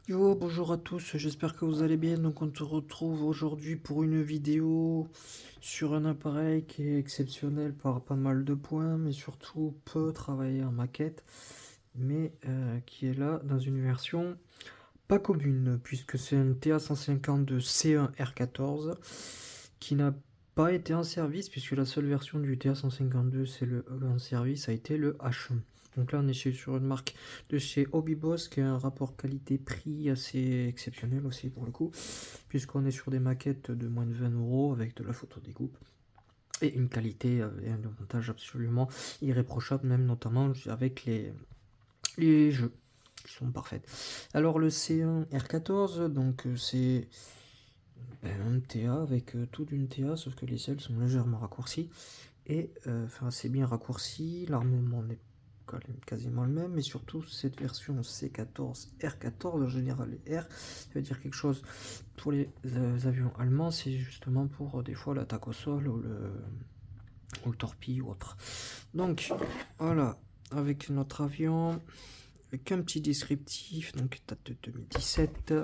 Yo, bonjour à tous, j'espère que vous allez bien. Donc on se retrouve aujourd'hui pour une vidéo sur un appareil qui est exceptionnel par pas mal de points, mais surtout peu travaillé en maquette, mais qui est là dans une version pas commune, puisque c'est un TA150 C1 R14 qui n'a pas été en service, puisque la seule version du TA152 c'est le en service a été le H1. Donc là on est sur une marque de chez Hobbyboss qui a un rapport qualité-prix assez exceptionnel aussi pour le coup, puisqu'on est sur des maquettes de moins de 20 € avec de la photo découpe et une qualité et un montage absolument irréprochable, même notamment avec les jeux qui sont parfaits. Alors le C1 R14, donc c'est un TA avec tout d'une TA, sauf que les ailes sont légèrement raccourcies et enfin c'est bien raccourci, l'armement n'est quasiment le même, mais surtout cette version C14 R14 en général R, ça veut dire quelque chose pour les avions allemands, c'est justement pour des fois l'attaque au sol ou le torpille ou autre. Donc voilà, avec notre avion, avec un petit descriptif, donc date de 2017.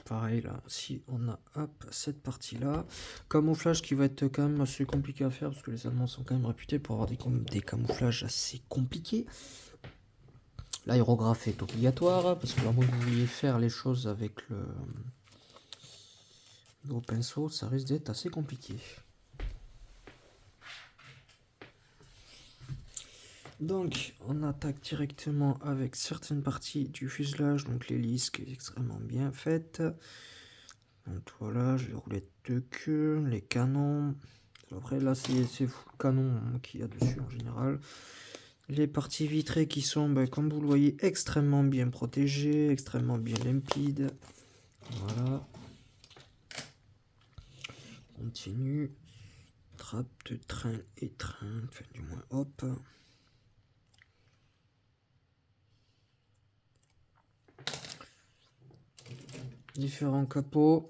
Pareil là, si on a hop, cette partie là, camouflage qui va être quand même assez compliqué à faire parce que les Allemands sont quand même réputés pour avoir des camouflages assez compliqués. L'aérographe est obligatoire parce que à moins que vous vouliez faire les choses avec le pinceau, ça risque d'être assez compliqué. Donc on attaque directement avec certaines parties du fuselage, donc l'hélice qui est extrêmement bien faite. Donc voilà, les roulettes de queue, les canons. Après là c'est le canon qu'il y a dessus en général. Les parties vitrées qui sont, comme vous le voyez, extrêmement bien protégées, extrêmement bien limpides. Voilà. Continue. Trappe de train et train, enfin du moins hop. Différents capots.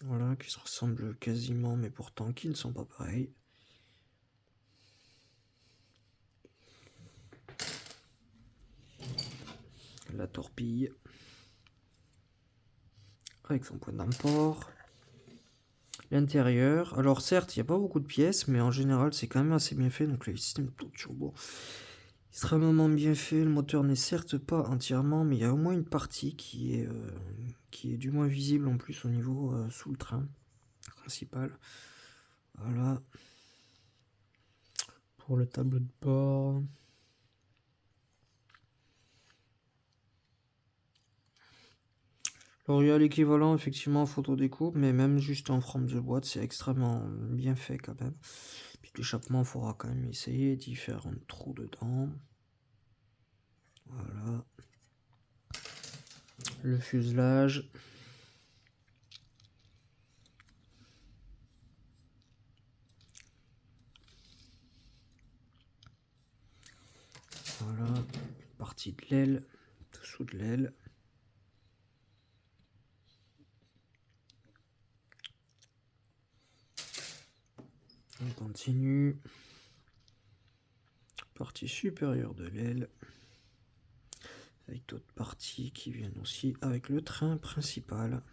Voilà, qui se ressemblent quasiment, mais pourtant qui ne sont pas pareils. La torpille. Avec son point d'emport. L'intérieur. Alors certes, il n'y a pas beaucoup de pièces, mais en général, c'est quand même assez bien fait. Donc le système de turbo extrêmement bien fait. Le moteur n'est certes pas entièrement, mais il y a au moins une partie qui est du moins visible en plus au niveau sous le train principal. Voilà. Pour le tableau de bord. Alors il y a l'équivalent effectivement en photo découpe, mais même juste en forme de boîte, c'est extrêmement bien fait quand même. Puis l'échappement, il faudra quand même essayer d'y faire un trou dedans. Voilà. Le fuselage. Voilà. Une partie de l'aile. Dessous de l'aile. On continue. Partie supérieure de l'aile. Avec d'autres parties qui viennent aussi avec le train principal.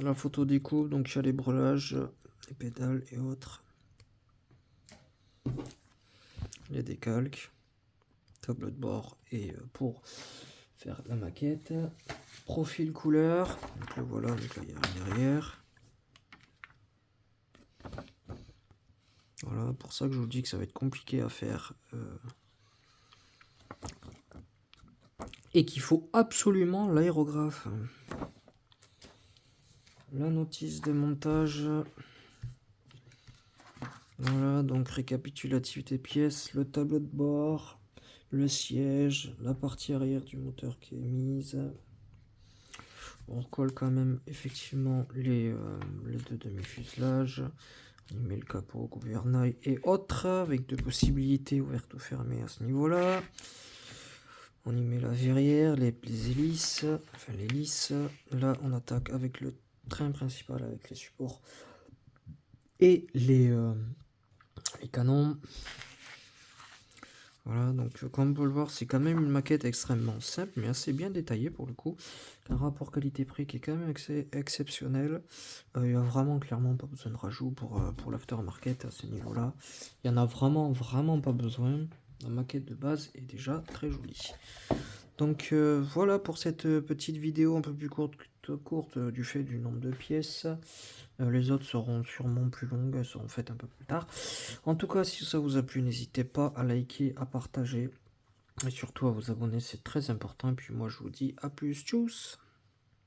La photo découpe, donc il y a les brelages, les pédales et autres. Les décalques, tableau de bord et pour faire la maquette. Profil couleur, donc le voilà avec la derrière. Voilà, pour ça que je vous dis que ça va être compliqué à faire. Et qu'il faut absolument l'aérographe. La notice de montage. Voilà, donc récapitulatif des pièces, le tableau de bord, le siège, la partie arrière du moteur qui est mise. On recolle quand même effectivement les deux demi-fuselages. On met le capot, gouvernail et autres, avec deux possibilités ouvertes ou fermées à ce niveau-là. On y met la verrière, les hélices, enfin l'hélice. Là, on attaque avec le train principal, avec les supports et les les canons. Voilà, donc comme on peut le voir, c'est quand même une maquette extrêmement simple, mais assez bien détaillée pour le coup. Un rapport qualité-prix qui est quand même exceptionnel. Il n'y a vraiment clairement pas besoin de rajout pour l'aftermarket à ce niveau-là. Il n'y en a vraiment pas besoin. La maquette de base est déjà très jolie. Donc voilà pour cette petite vidéo un peu plus courte du fait du nombre de pièces. Les autres seront sûrement plus longues, elles seront faites un peu plus tard. En tout cas, si ça vous a plu, n'hésitez pas à liker, à partager et surtout à vous abonner, c'est très important. Et puis moi je vous dis à plus, tchuss!